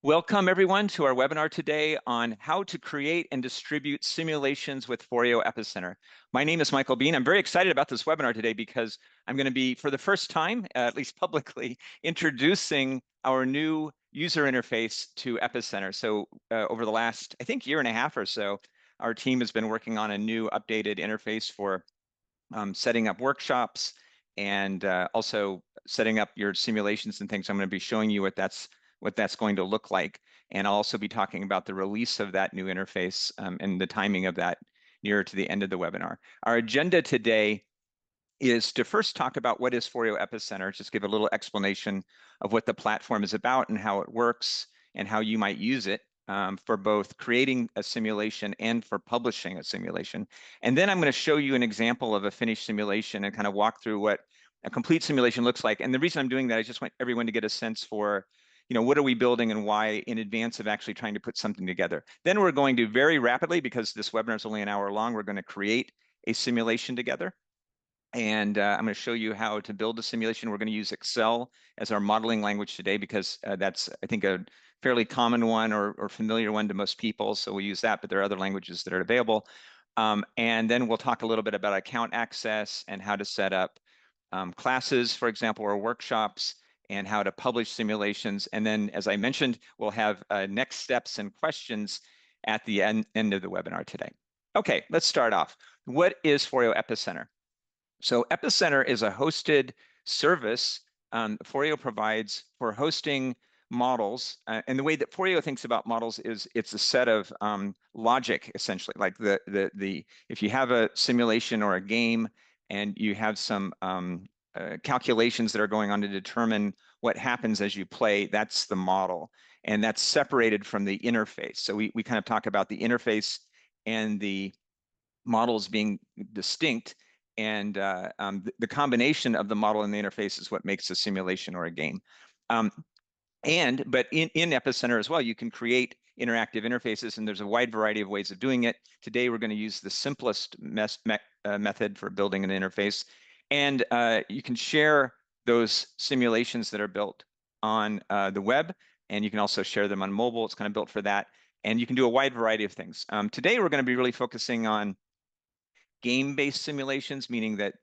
Welcome everyone to our webinar today on how to create and distribute simulations with Foreo Epicenter. My name is Michael Bean. I'm very excited about this webinar today because I'm going to be, for the first time, at least publicly, introducing our new user interface to Epicenter. So over the last, I think, year and a half or so, our team has been working on a new updated interface for setting up workshops and also setting up your simulations and things. I'm going to be showing you what that's going to look like. And I'll also be talking about the release of that new interface and the timing of that nearer to the end of the webinar. Our agenda today is to first talk about what is Foreo Epicenter, just give a little explanation of what the platform is about and how it works and how you might use it for both creating a simulation and for publishing a simulation. And then I'm going to show you an example of a finished simulation and kind of walk through what a complete simulation looks like. And the reason I'm doing that, I just want everyone to get a sense for, what are we building and why in advance of actually trying to put something together. Then we're going to very rapidly, because this webinar is only an hour long, we're going to create a simulation together. And I'm going to show you how to build a simulation. We're going to use Excel as our modeling language today because that's, I think, a fairly common one or familiar one to most people. So we use that, but there are other languages that are available. And then we'll talk a little bit about account access and how to set up classes, for example, or workshops, and how to publish simulations. And then, as I mentioned, we'll have next steps and questions at the end of the webinar today. Okay, let's start off. What is Foreo Epicenter? So Epicenter is a hosted service Foreo provides for hosting models. And the way that Foreo thinks about models is it's a set of logic, essentially. Like if you have a simulation or a game and you have some calculations that are going on to determine what happens as you play, that's the model. And that's separated from the interface. So we kind of talk about the interface and the models being distinct. And the combination of the model and the interface is what makes a simulation or a game. But in Epicenter as well, you can create interactive interfaces, and there's a wide variety of ways of doing it. Today, we're going to use the simplest method for building an interface. And you can share those simulations that are built on the web, and you can also share them on mobile. It's kind of built for that. And you can do a wide variety of things. Today, we're going to be really focusing on game-based simulations, meaning that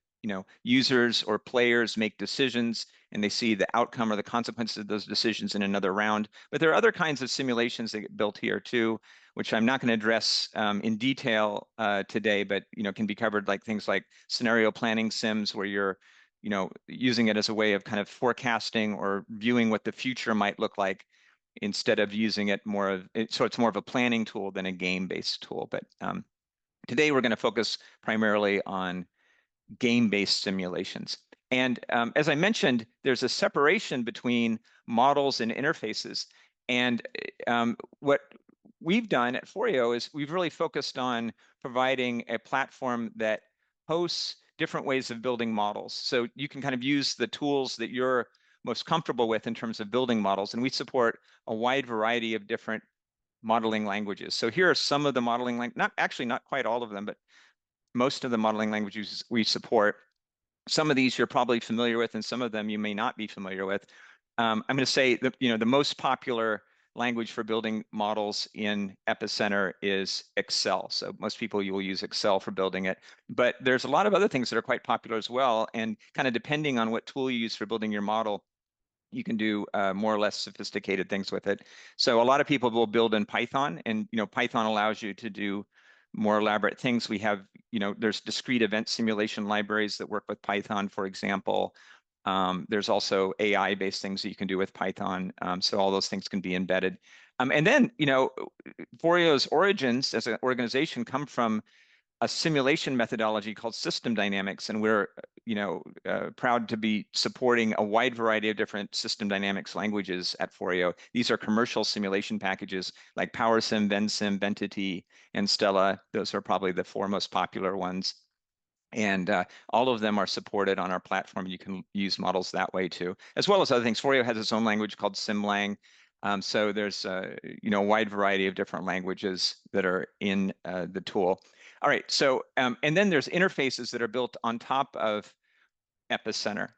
users or players make decisions and they see the outcome or the consequences of those decisions in another round. But there are other kinds of simulations that get built here too, which I'm not going to address in detail today, but can be covered, like things like scenario planning sims, where you're using it as a way of kind of forecasting or viewing what the future might look like, instead of using it so it's more of a planning tool than a game-based tool. But today, we're going to focus primarily on game-based simulations. And as I mentioned, there's a separation between models and interfaces. And what we've done at Foreo is we've really focused on providing a platform that hosts different ways of building models. So you can kind of use the tools that you're most comfortable with in terms of building models. And we support a wide variety of different modeling languages. So here are some of the modeling not quite all of them, but most of the modeling languages we support. Some of these you're probably familiar with, and some of them you may not be familiar with. I'm going to say that the most popular language for building models in Epicenter is Excel. So most people, you will use Excel for building it. But there's a lot of other things that are quite popular as well. And kind of depending on what tool you use for building your model, you can do more or less sophisticated things with it. So a lot of people will build in Python, and Python allows you to do more elaborate things. We have, there's discrete event simulation libraries that work with Python, for example. There's also AI-based things that you can do with Python. So all those things can be embedded. And then, Foreo's origins as an organization come from a simulation methodology called system dynamics, and we're proud to be supporting a wide variety of different system dynamics languages at Foreo. These are commercial simulation packages like PowerSim, VenSim, Ventity, and Stella. Those are probably the four most popular ones. And all of them are supported on our platform. You can use models that way too, as well as other things. Foreo has its own language called SimLang. So there's a wide variety of different languages that are in the tool. All right, so and then there's interfaces that are built on top of Epicenter.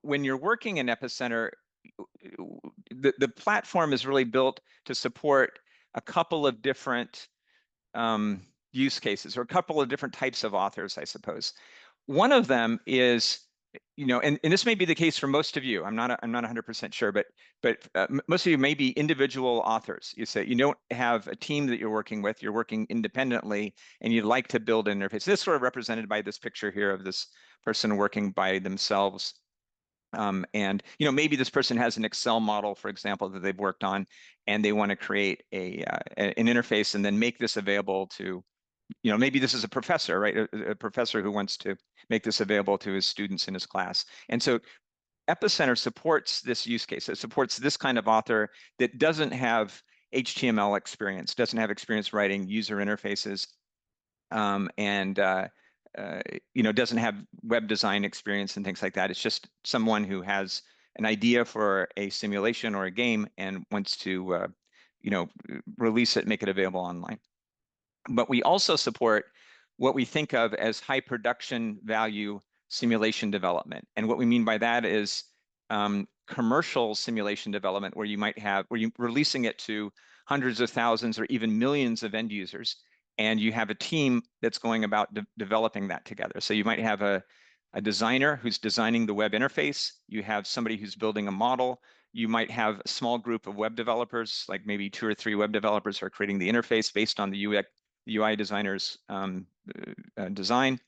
When you're working in Epicenter, the platform is really built to support a couple of different use cases, or a couple of different types of authors, I suppose. One of them is, and this may be the case for most of you. I'm not 100% sure, but most of you may be individual authors. You say you don't have a team that you're working with. You're working independently, and you'd like to build an interface. This is sort of represented by this picture here of this person working by themselves. And maybe this person has an Excel model, for example, that they've worked on, and they want to create an interface and then make this available to, maybe this is a professor, right? A professor who wants to make this available to his students in his class. And so Epicenter supports this use case. It supports this kind of author that doesn't have HTML experience, doesn't have experience writing user interfaces, and doesn't have web design experience and things like that. It's just someone who has an idea for a simulation or a game and wants to, release it, make it available online. But we also support what we think of as high production value simulation development. And what we mean by that is commercial simulation development, where you're releasing it to hundreds of thousands or even millions of end users, and you have a team that's going about developing that together. So you might have a designer who's designing the web interface. You have somebody who's building a model. You might have a small group of web developers, like maybe 2 or 3 web developers who are creating the interface based on the UI designer's design.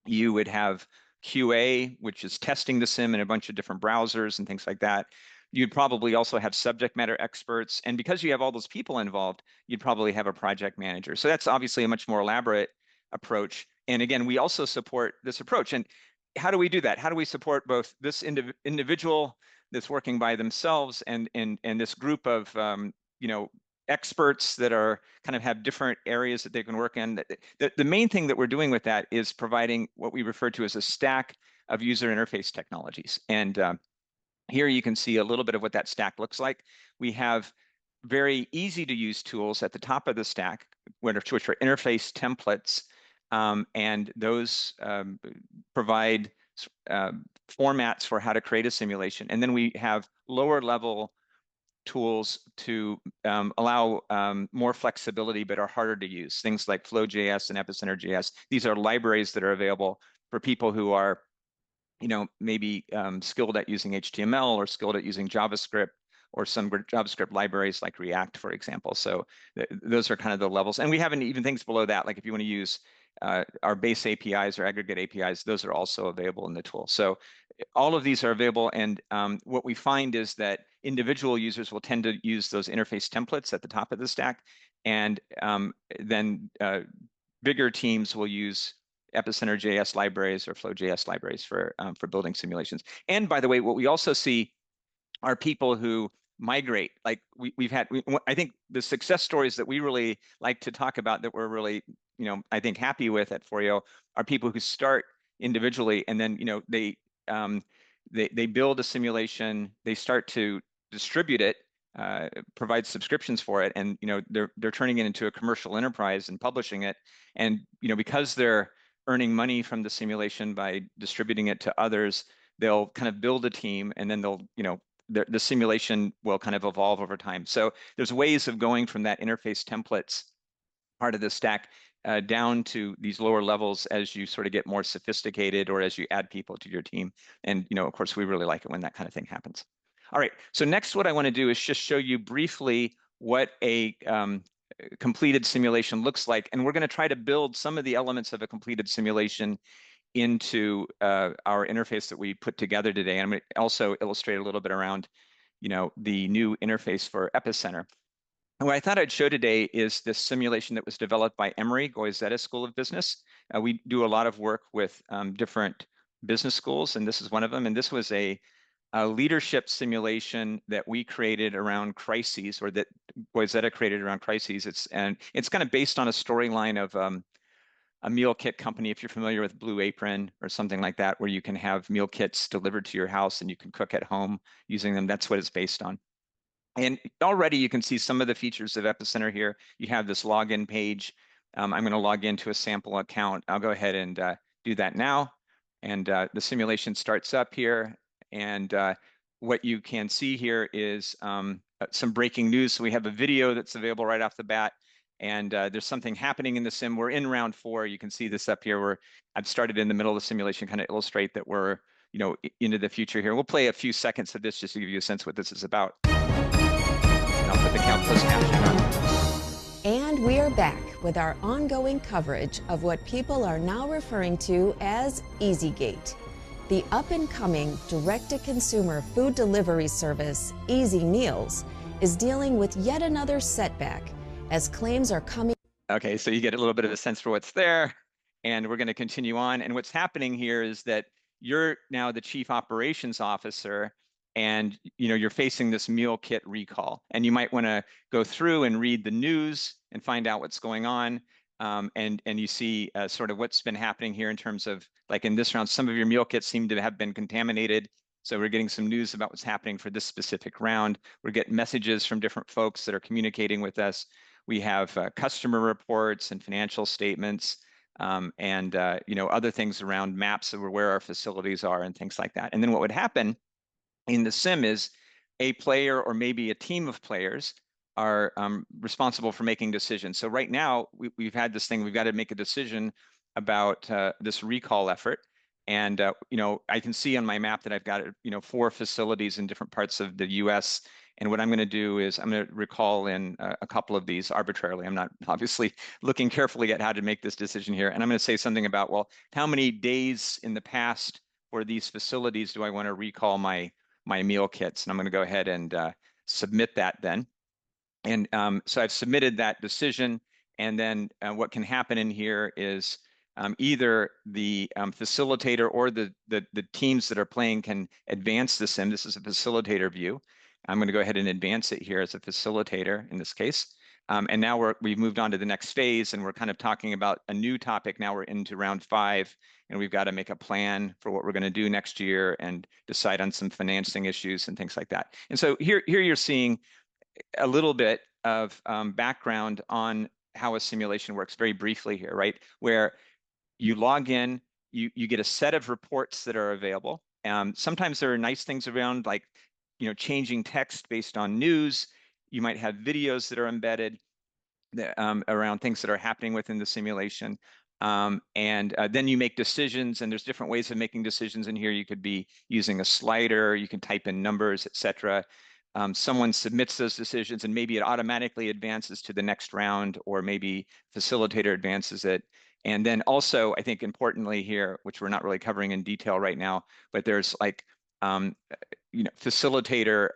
You would have QA, which is testing the sim in a bunch of different browsers and things like that. You'd probably also have subject matter experts. And because you have all those people involved, you'd probably have a project manager. So that's obviously a much more elaborate approach. And again, we also support this approach. And how do we do that? How do we support both this individual that's working by themselves and this group of experts that are kind of have different areas that they can work in? The main thing that we're doing with that is providing what we refer to as a stack of user interface technologies. And here you can see a little bit of what that stack looks like. We have very easy to use tools at the top of the stack, which are interface templates, and those provide formats for how to create a simulation. And then we have lower level tools to allow more flexibility, but are harder to use. Things like Flow.js and Epicenter.js. These are libraries that are available for people who are, maybe skilled at using HTML or skilled at using JavaScript, or some JavaScript libraries like React, for example. So those are kind of the levels. And we have even things below that, like if you want to use our base APIs or aggregate APIs, those are also available in the tool. So all of these are available. And what we find is that individual users will tend to use those interface templates at the top of the stack. And then bigger teams will use Epicenter.js libraries or Flow.js libraries for building simulations. And by the way, what we also see are people who migrate. Like I think the success stories that we really like to talk about, that we're really, I think happy with at Forio, are people who start individually, and then, they build a simulation, they start to distribute it, provide subscriptions for it, and they're turning it into a commercial enterprise and publishing it. And because they're earning money from the simulation by distributing it to others, they'll kind of build a team, and then they'll the simulation will kind of evolve over time. So there's ways of going from that interface templates part of the stack down to these lower levels as you sort of get more sophisticated, or as you add people to your team. And of course, we really like it when that kind of thing happens. All right, so next what I want to do is just show you briefly what a completed simulation looks like. And we're going to try to build some of the elements of a completed simulation into our interface that we put together today. And I'm going to also illustrate a little bit around, the new interface for Epicenter. And what I thought I'd show today is this simulation that was developed by Emory Goizeta School of Business. We do a lot of work with different business schools, and this is one of them. And this was a leadership simulation that we created around crises, or that Goizeta created around crises. It's kind of based on a storyline of a meal kit company, if you're familiar with Blue Apron or something like that, where you can have meal kits delivered to your house and you can cook at home using them. That's what it's based on. And already you can see some of the features of Epicenter here. You have this login page. I'm going to log into a sample account. I'll go ahead and, do that now. And the simulation starts up here. And what you can see here is some breaking news. So we have a video that's available right off the bat, and there's something happening in the sim. We're in round 4. You can see this up here where I've started in the middle of the simulation, kind of illustrate that we're, into the future here. We'll play a few seconds of this just to give you a sense of what this is about. And I'll put the closed caption on. And we are back with our ongoing coverage of what people are now referring to as EasyGate. The up-and-coming direct-to-consumer food delivery service, Easy Meals, is dealing with yet another setback as claims are coming. Okay, so you get a little bit of a sense for what's there, and we're going to continue on. And what's happening here is that you're now the chief operations officer, and you're facing this meal kit recall. And you might want to go through and read the news and find out what's going on. And you see sort of what's been happening here in terms of, like in this round, some of your meal kits seem to have been contaminated. So we're getting some news about what's happening for this specific round. We're getting messages from different folks that are communicating with us. We have customer reports and financial statements, and other things around maps of where our facilities are and things like that. And then what would happen in the sim is a player or maybe a team of players are responsible for making decisions. So right now we've had this thing, we've got to make a decision about this recall effort. And I can see on my map that I've got 4 facilities in different parts of the US. And what I'm going to do is I'm going to recall in a couple of these arbitrarily. I'm not obviously looking carefully at how to make this decision here. And I'm going to say something about, well, how many days in the past for these facilities do I want to recall my meal kits? And I'm going to go ahead and submit that then. And so I've submitted that decision. And then what can happen in here is either the facilitator or the teams that are playing can advance the sim. This is a facilitator view. I'm going to go ahead and advance it here as a facilitator in this case. And now we've moved on to the next phase, and we're kind of talking about a new topic. Now we're into round 5, and we've got to make a plan for what we're going to do next year and decide on some financing issues and things like that. And so here you're seeing a little bit of background on how a simulation works very briefly here, right? Where you log in, you get a set of reports that are available. Sometimes there are nice things around, like changing text based on news. You might have videos that are embedded around things that are happening within the simulation. And then you make decisions, and there's different ways of making decisions in here. You could be using a slider, you can type in numbers, etc. Someone submits those decisions, and maybe it automatically advances to the next round, or maybe facilitator advances it. And then also, I think importantly here, which we're not really covering in detail right now, but there's like facilitator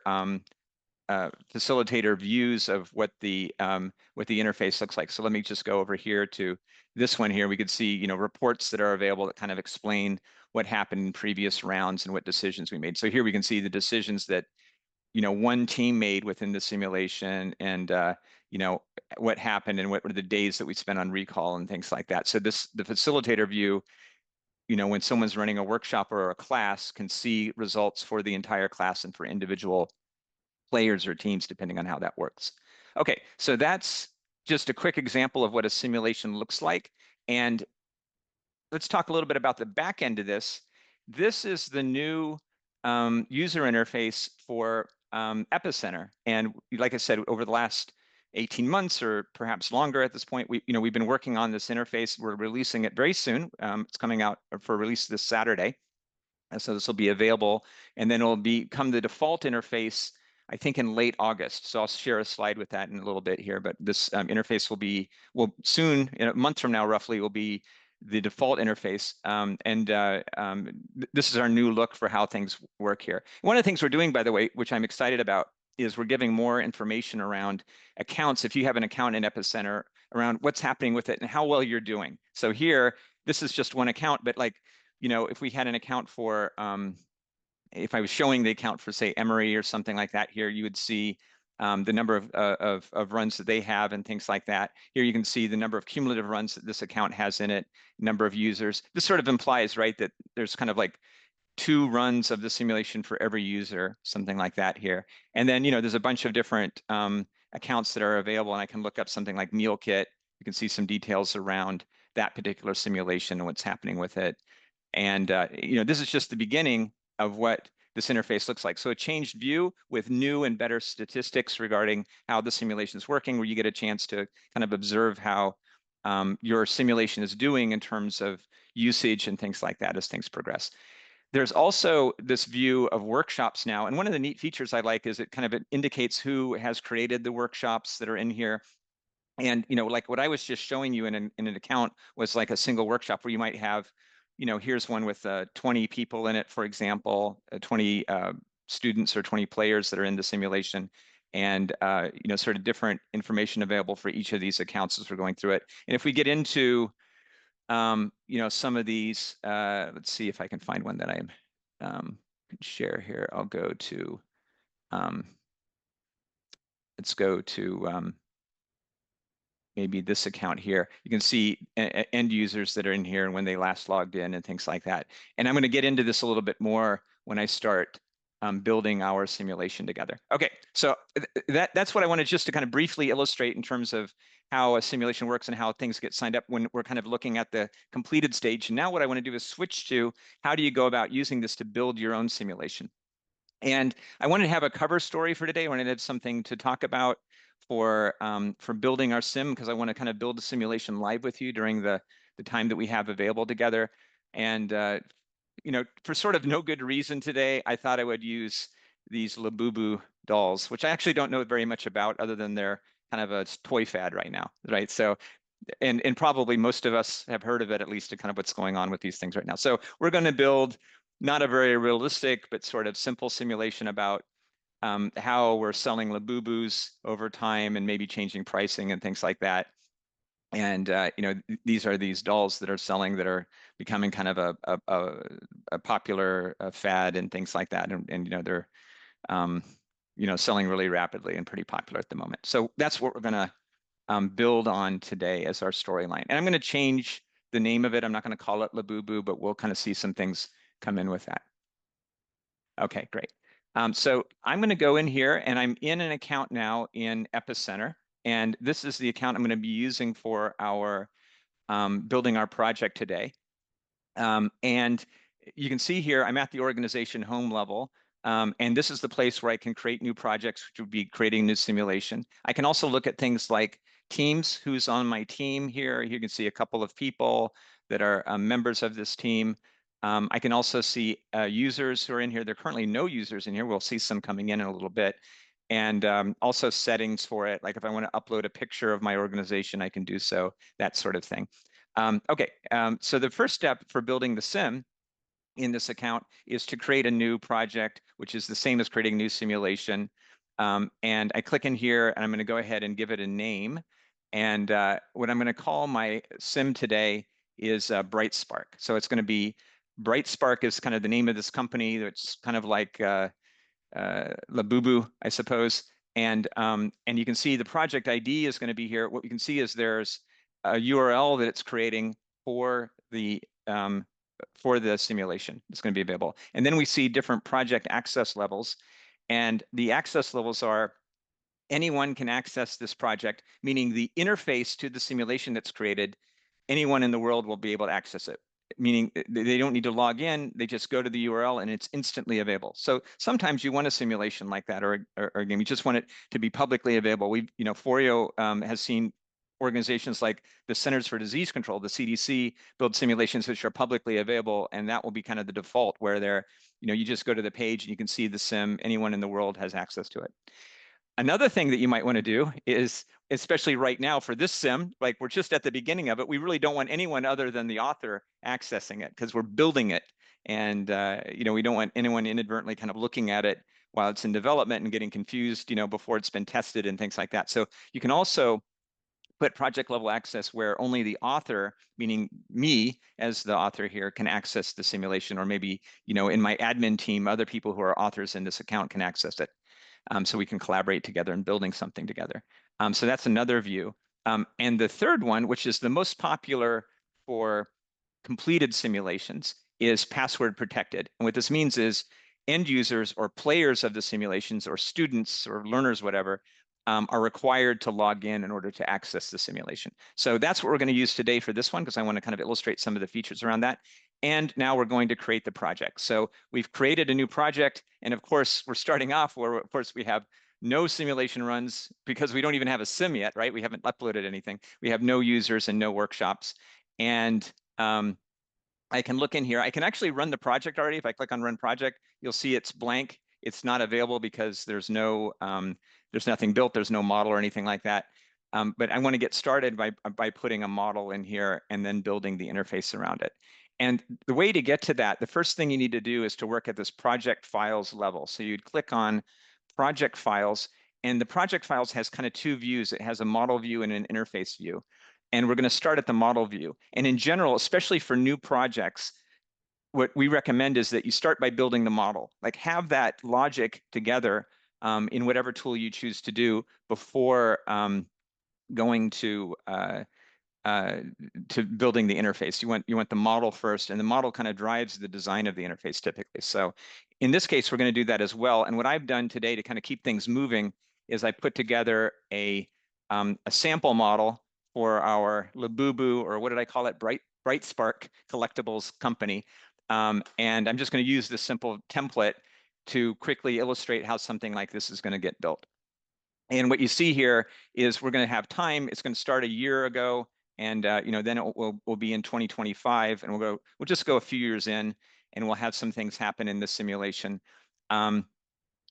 views of what the interface looks like. So let me just go over here to this one here. We could see reports that are available that kind of explain what happened in previous rounds and what decisions we made. So here we can see the decisions that one team made within the simulation, and what happened and what were the days that we spent on recall and things like that. So the facilitator view, when someone's running a workshop or a class, can see results for the entire class and for individual players or teams, depending on how that works. Okay, so that's just a quick example of what a simulation looks like. And let's talk a little bit about the back end of this. This is the new user interface for Epicenter. And like I said, over the last 18 months or perhaps longer at this point, we've been working on this interface. We're releasing it very soon. It's coming out for release this Saturday. And so this will be available, and then it'll become the default interface, I think, in late August. So I'll share a slide with that in a little bit here, but this interface will soon, in a month from now, roughly, will be the default interface. This is our new look for how things work here. One of the things we're doing, by the way, which I'm excited about, is we're giving more information around accounts. If you have an account in Epicenter, around what's happening with it and how well you're doing. So here, this is just one account, but like, if we had an account for, if I was showing the account for, say, Emory or something like that here, you would see the number of runs that they have and things like that. Here you can see the number of cumulative runs that this account has in it, number of users. This sort of implies, right, that there's kind of like 2 runs of the simulation for every user, something like that here. And then, there's a bunch of different accounts that are available, and I can look up something like Meal Kit. You can see some details around that particular simulation and what's happening with it. And this is just the beginning of what this interface looks like. So a changed view with new and better statistics regarding how the simulation is working, where you get a chance to kind of observe how your simulation is doing in terms of usage and things like that as things progress. There's also this view of workshops now. And one of the neat features I like is it kind of indicates who has created the workshops that are in here. And, like what I was just showing you in an account was like a single workshop where you might have, here's one with 20 people in it, for example, 20 students or 20 players that are in the simulation, and, sort of different information available for each of these accounts as we're going through it. And if we get into, some of these, let's see if I can find one that I can share here. I'll go to, let's go to, maybe this account here. You can see end users that are in here and when they last logged in and things like that. And I'm going to get into this a little bit more when I start building our simulation together. Okay, so that's what I wanted just to kind of briefly illustrate in terms of how a simulation works and how things get signed up when we're kind of looking at the completed stage. And now what I want to do is switch to how do you go about using this to build your own simulation. And I wanted to have a cover story for today. I wanted to have something to talk about for building our sim, because I want to kind of build a simulation live with you during the time that we have available together. And for sort of no good reason today, I thought I would use these Labubu dolls, which I actually don't know very much about other than they're kind of a toy fad right now, right? So, and probably most of us have heard of it, at least to kind of what's going on with these things right now. So we're going to build not a very realistic, but sort of simple simulation about how we're selling Labubus over time and maybe changing pricing and things like that. And these are these dolls that are selling that are becoming kind of a popular fad and things like that. And they're selling really rapidly and pretty popular at the moment. So that's what we're going to build on today as our storyline. And I'm going to change the name of it. I'm not going to call it Labubu, but we'll kind of see some things come in with that. Okay, great. So I'm going to go in here and I'm in an account now in Epicenter. And this is the account I'm going to be using for our building our project today. And you can see here, I'm at the organization home level. And this is the place where I can create new projects, which would be creating new simulation. I can also look at things like teams, who's on my team here. You can see a couple of people that are members of this team. I can also see users who are in here. There are currently no users in here. We'll see some coming in a little bit. And also settings for it. Like if I want to upload a picture of my organization, I can do so, that sort of thing. Okay, so the first step for building the sim in this account is to create a new project, which is the same as creating a new simulation. And I click in here and I'm going to go ahead and give it a name. And what I'm going to call my sim today is Bright Spark. So it's going to be Bright Spark is kind of the name of this company. It's kind of like Labubu, I suppose. And you can see the project ID is going to be here. What we can see is there's a URL that it's creating for the simulation. It's going to be available. And then we see different project access levels. And the access levels are anyone can access this project, meaning the interface to the simulation that's created, anyone in the world will be able to access it. Meaning they don't need to log in, they just go to the URL and it's instantly available. So sometimes you want a simulation like that or a game, you just want it to be publicly available. Foreo has seen organizations like the Centers for Disease Control, the CDC, build simulations which are publicly available, and that will be kind of the default where you just go to the page and you can see the sim, anyone in the world has access to it. Another thing that you might want to do is, especially right now for this sim, like we're just at the beginning of it, we really don't want anyone other than the author accessing it because we're building it. And, we don't want anyone inadvertently kind of looking at it while it's in development and getting confused, before it's been tested and things like that. So you can also put project level access where only the author, meaning me as the author here, can access the simulation, or maybe, in my admin team, other people who are authors in this account can access it. So we can collaborate together in building something together. So that's another view. And the third one, which is the most popular for completed simulations, is password protected. And what this means is end users or players of the simulations or students or learners, whatever, are required to log in order to access the simulation. So that's what we're going to use today for this one, because I want to kind of illustrate some of the features around that. And now we're going to create the project. So we've created a new project. And of course, we're starting off where, of course, we have no simulation runs because we don't even have a sim yet, right? We haven't uploaded anything. We have no users and no workshops. And I can look in here. I can actually run the project already. If I click on Run Project, you'll see it's blank. It's not available because there's nothing built. There's no model or anything like that. But I want to get started by putting a model in here and then building the interface around it. And the way to get to that, the first thing you need to do is to work at this project files level. So you'd click on Project Files, and the project files has kind of two views. It has a model view and an interface view. And we're going to start at the model view. And in general, especially for new projects, what we recommend is that you start by building the model. Like, have that logic together in whatever tool you choose to do before going to building the interface. You want the model first, and the model kind of drives the design of the interface typically. So in this case, we're going to do that as well. And what I've done today to kind of keep things moving is I put together a sample model for our Labubu, or what did I call it? Bright Spark Collectibles company. And I'm just going to use this simple template to quickly illustrate how something like this is going to get built. And what you see here is we're going to have time. It's going to start a year ago, and then it will be in 2025, and we'll just go a few years in, and we'll have some things happen in this simulation. We're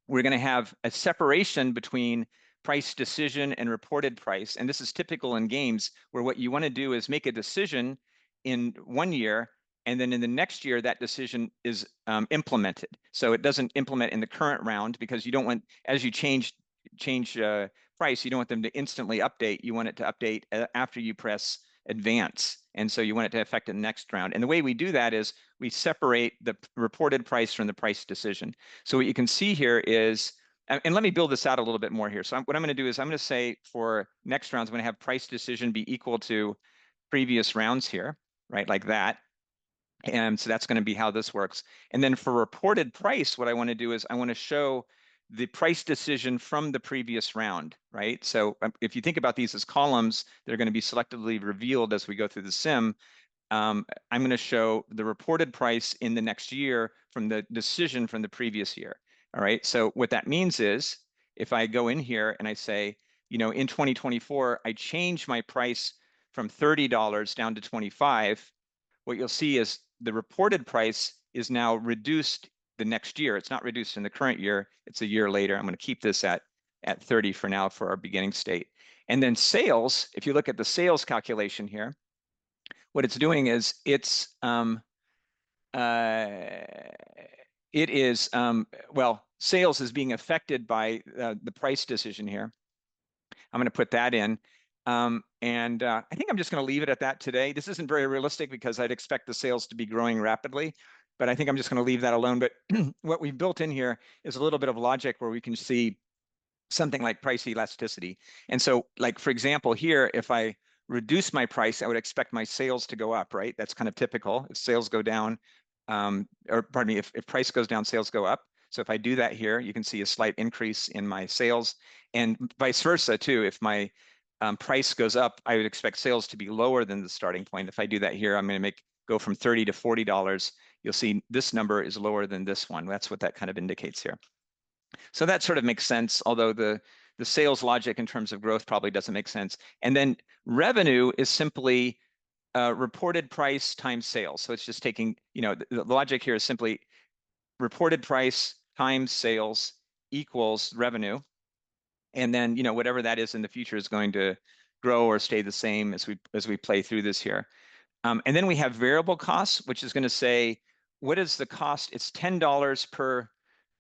going to have a separation between price decision and reported price, and this is typical in games where what you want to do is make a decision in 1 year, and then in the next year that decision is implemented. So it doesn't implement in the current round, because you don't want, as you change price, you don't want them to instantly update. You want it to update after you press advance. And so you want it to affect the next round. And the way we do that is we separate the reported price from the price decision. So what you can see here is, and let me build this out a little bit more here. So what I'm going to do is I'm going to say for next rounds, I'm going to have price decision be equal to previous rounds here, right? Like that. And so that's going to be how this works. And then for reported price, what I want to do is I want to show the price decision from the previous round, right? So if you think about these as columns, they're going to be selectively revealed as we go through the sim. I'm going to show the reported price in the next year from the decision from the previous year. All right. So what that means is if I go in here and I say, in 2024, I change my price from $30 down to 25, what you'll see is the reported price is now reduced the next year. It's not reduced in the current year. It's a year later. I'm going to keep this at 30 for now for our beginning state. And then sales, if you look at the sales calculation here, what it's doing is sales is being affected by the price decision here. I'm going to put that in. I think I'm just going to leave it at that today. This isn't very realistic because I'd expect the sales to be growing rapidly, but I think I'm just going to leave that alone. But what we've built in here is a little bit of logic where we can see something like price elasticity. And so, like, for example, here, if I reduce my price, I would expect my sales to go up, right? That's kind of typical. If sales go down, or pardon me, if price goes down, sales go up. So if I do that here, you can see a slight increase in my sales, and vice versa too. If my price goes up, I would expect sales to be lower than the starting point. If I do that here, I'm going to go from $30 to $40. You'll see this number is lower than this one. That's what that kind of indicates here. So that sort of makes sense, although the sales logic in terms of growth probably doesn't make sense. And then revenue is simply reported price times sales. So it's just taking, the logic here is simply reported price times sales equals revenue. And then, whatever that is in the future is going to grow or stay the same as we play through this here. And then we have variable costs, which is going to say, what is the cost? It's $10 per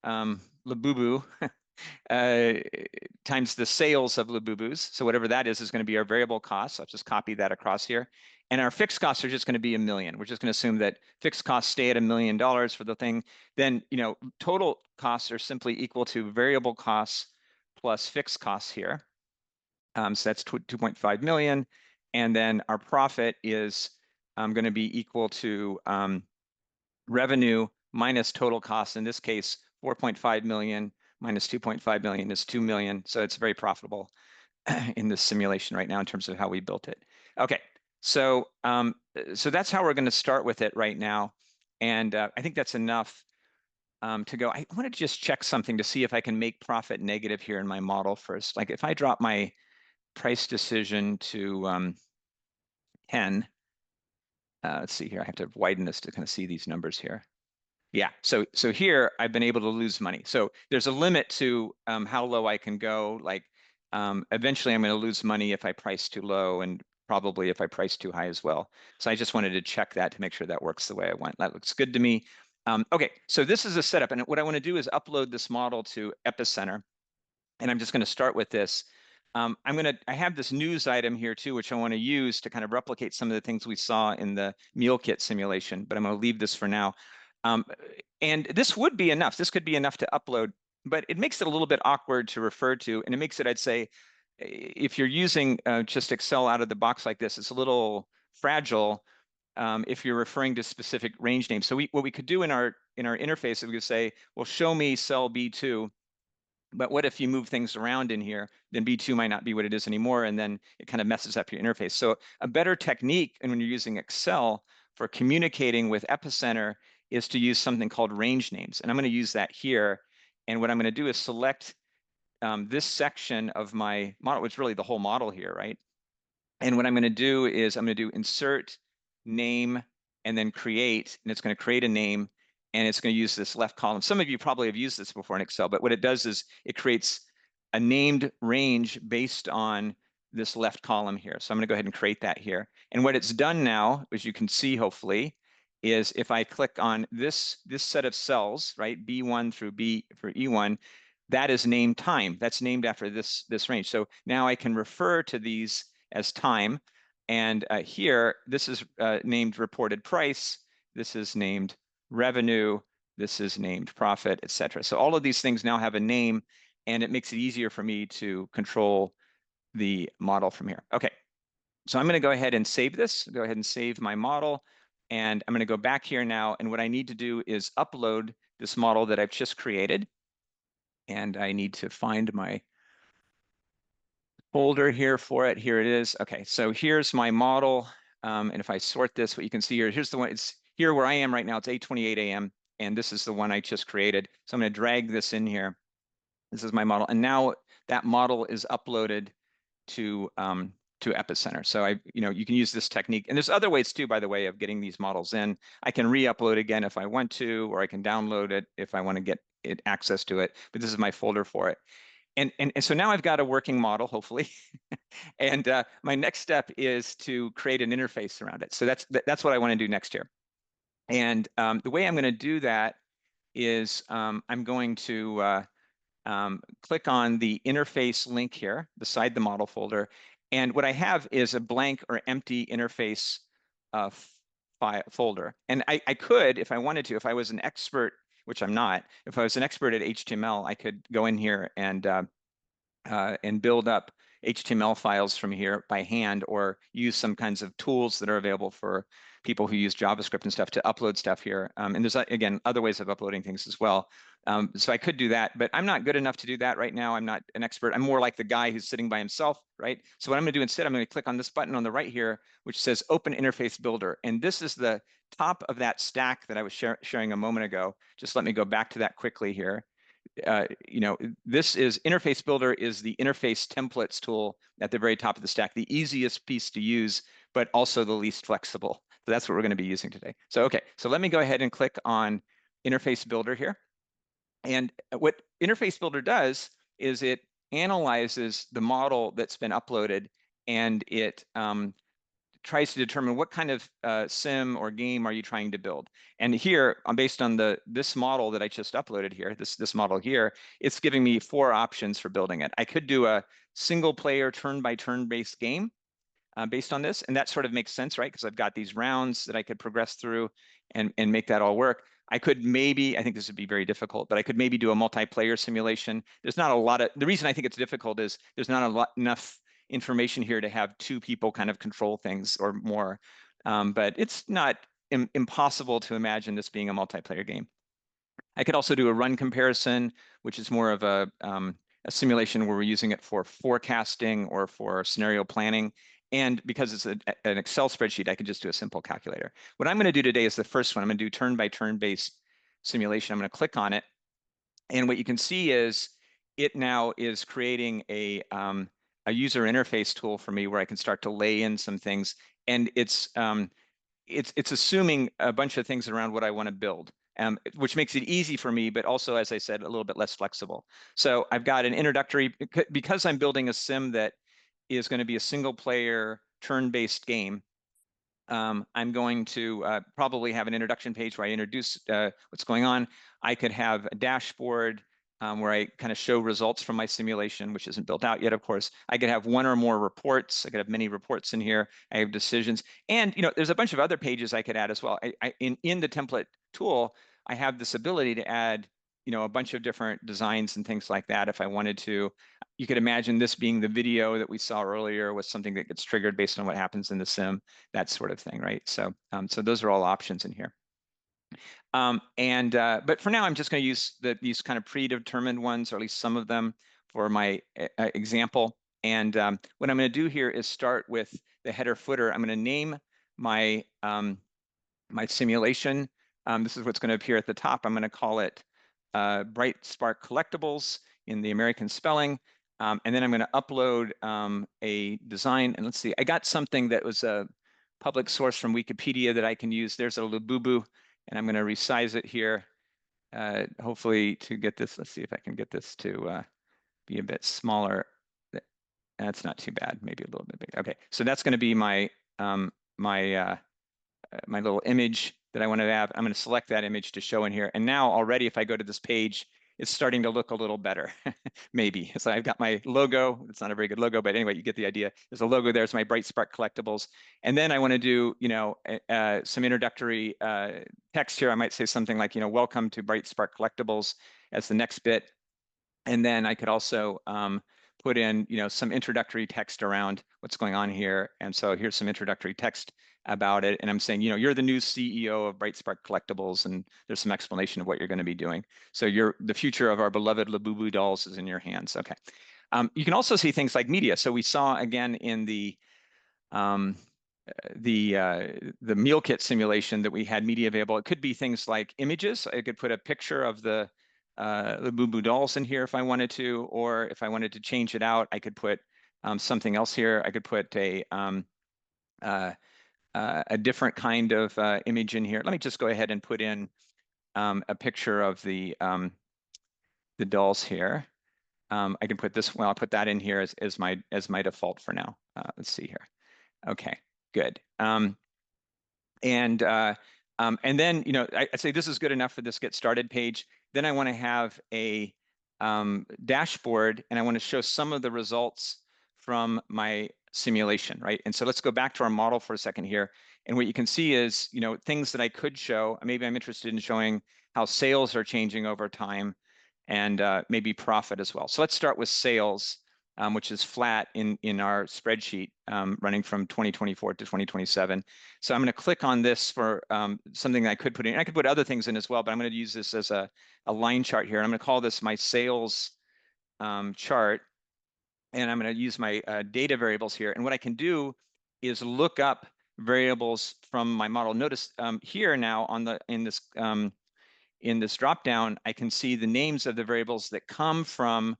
Labubu times the sales of Labubus. So whatever that is going to be our variable costs. I'll just copy that across here. And our fixed costs are just going to be $1 million. We're just going to assume that fixed costs stay at $1 million for the thing. Then, total costs are simply equal to variable costs plus fixed costs here. So that's 2.5 million. And then our profit is going to be equal to revenue minus total costs. In this case, 4.5 million minus 2.5 million is 2 million. So it's very profitable in this simulation right now in terms of how we built it. Okay, so so that's how we're going to start with it right now. And I think that's enough to go. I want to just check something to see if I can make profit negative here in my model first. Like if I drop my price decision to 10, let's see here, I have to widen this to kind of see these numbers here. Yeah, so here I've been able to lose money. So there's a limit to how low I can go. Like eventually I'm going to lose money if I price too low and probably if I price too high as well. So I just wanted to check that to make sure that works the way I want. That looks good to me. Okay, so this is a setup. And what I want to do is upload this model to Epicenter. And I'm just going to start with this. I have this news item here too, which I want to use to kind of replicate some of the things we saw in the meal kit simulation, but I'm going to leave this for now. Um, and this would be enough. This could be enough to upload, but it makes it a little bit awkward to refer to. And it makes it, I'd say, if you're using just Excel out of the box like this, it's a little fragile if you're referring to specific range names. So what we could do in our interface is we could say, well, show me cell B2. But what if you move things around in here, then B2 might not be what it is anymore, and then it kind of messes up your interface. So a better technique, and when you're using Excel for communicating with Epicenter, is to use something called range names. And I'm going to use that here. And what I'm going to do is select this section of my model, which is really the whole model here, right? And what I'm going to do is I'm going to do insert name and then create, and it's going to create a name and it's going to use this left column. Some of you probably have used this before in Excel, but what it does is it creates a named range based on this left column here. So I'm going to go ahead and create that here. And what it's done now, as you can see, hopefully, is if I click on this set of cells, right, B1 through B for E1, that is named time. That's named after this range. So now I can refer to these as time. And here, this is named reported price. This is named revenue. This is named profit, et cetera. So all of these things now have a name, and it makes it easier for me to control the model from here. Okay, so I'm going to go ahead and save this. Go ahead and save my model. And I'm going to go back here now. And what I need to do is upload this model that I've just created. And I need to find my folder here for it. Here it is. Okay, so here's my model. And if I sort this, what you can see here, here's the one. It's here where I am right now. It's 8:28 a.m. And this is the one I just created. So I'm going to drag this in here. This is my model. And now that model is uploaded to Epicenter. So you can use this technique. And there's other ways too, by the way, of getting these models in. I can re-upload again if I want to, or I can download it if I want to get access to it. But this is my folder for it. And so now I've got a working model, hopefully. And my next step is to create an interface around it. So that's what I want to do next year. And the way I'm going to do that is I'm going to click on the interface link here beside the model folder. And what I have is a blank or empty interface file folder. And I could, if I wanted to, if I was an expert, which I'm not, if I was an expert at HTML, I could go in here and build up HTML files from here by hand, or use some kinds of tools that are available for people who use JavaScript and stuff to upload stuff here. And there's, again, other ways of uploading things as well. So I could do that, but I'm not good enough to do that right now. I'm not an expert. I'm more like the guy who's sitting by himself, right? So what I'm going to do instead, I'm going to click on this button on the right here, which says Open Interface Builder. And this is the top of that stack that I was sharing a moment ago. Just let me go back to that quickly here. This is Interface Builder is the interface templates tool at the very top of the stack, the easiest piece to use, but also the least flexible. So that's what we're going to be using today. So, okay, so let me go ahead and click on Interface Builder here. And what Interface Builder does is it analyzes the model that's been uploaded, and it tries to determine what kind of sim or game are you trying to build. And here, based on this model that I just uploaded here, this model here, it's giving me 4 options for building it. I could do a single player turn-by-turn based game based on this, and that sort of makes sense, right? Because I've got these rounds that I could progress through and make that all work. I could maybe, I think this would be very difficult, but I could maybe do a multiplayer simulation. There's not a lot of, the reason I think it's difficult is there's not enough information here to have 2 people kind of control things or more. But it's not impossible to imagine this being a multiplayer game. I could also do a run comparison, which is more of a simulation where we're using it for forecasting or for scenario planning. And because it's an Excel spreadsheet, I can just do a simple calculator. What I'm going to do today is the first one. I'm going to do turn-by-turn based simulation. I'm going to click on it. And what you can see is it now is creating a user interface tool for me where I can start to lay in some things. And it's assuming a bunch of things around what I want to build, which makes it easy for me, but also, as I said, a little bit less flexible. So I've got an introductory, because I'm building a sim that is going to be a single player turn-based game. I'm going to probably have an introduction page where I introduce what's going on. I could have a dashboard where I kind of show results from my simulation, which isn't built out yet, of course. I could have one or more reports. I could have many reports in here. I have decisions. And there's a bunch of other pages I could add as well. In the template tool, I have this ability to add a bunch of different designs and things like that if I wanted to. You could imagine this being the video that we saw earlier with something that gets triggered based on what happens in the sim, that sort of thing, right? So those are all options in here. But for now, I'm just going to use these kind of predetermined ones, or at least some of them, for my example. And what I'm going to do here is start with the header footer. I'm going to name my my simulation. This is what's going to appear at the top. I'm going to call it Bright Spark Collectibles in the American spelling. And then I'm going to upload a design. And let's see, I got something that was a public source from Wikipedia that I can use. There's a Labubu, and I'm going to resize it here, hopefully to get this. Let's see if I can get this to be a bit smaller. That's not too bad, maybe a little bit bigger. Okay, so that's going to be my my little image that I want to have. I'm going to select that image to show in here. And now already, if I go to this page, it's starting to look a little better, maybe. So I've got my logo. It's not a very good logo, but anyway, you get the idea. There's a logo there. It's my Bright Spark Collectibles. And then I want to do, some introductory text here. I might say something like, welcome to Bright Spark Collectibles as the next bit. And then I could also put in, some introductory text around what's going on here. And so here's some introductory text about it. And I'm saying, you're the new CEO of Bright Spark Collectibles, and there's some explanation of what you're going to be doing. So the future of our beloved Labubu dolls is in your hands. Okay. You can also see things like media. So we saw again in the meal kit simulation that we had media available. It could be things like images. I could put a picture of the Boo dolls in here if I wanted to, or if I wanted to change it out, I could put something else here. I could put a different kind of image in here. Let me just go ahead and put in a picture of the dolls here. I can put this. Well, I'll put that in here as my default for now. Let's see here. Okay, good. And then I say this is good enough for this get started page. Then I want to have a dashboard, and I want to show some of the results from my simulation, right? And so let's go back to our model for a second here. And what you can see is, things that I could show. Maybe I'm interested in showing how sales are changing over time, and maybe profit as well. So let's start with sales, which is flat in our spreadsheet, running from 2024 to 2027. So I'm going to click on this for something that I could put in. I could put other things in as well, but I'm going to use this as a line chart here. I'm going to call this my sales chart, and I'm going to use my data variables here. And what I can do is look up variables from my model. Notice here now in this drop down, I can see the names of the variables that come from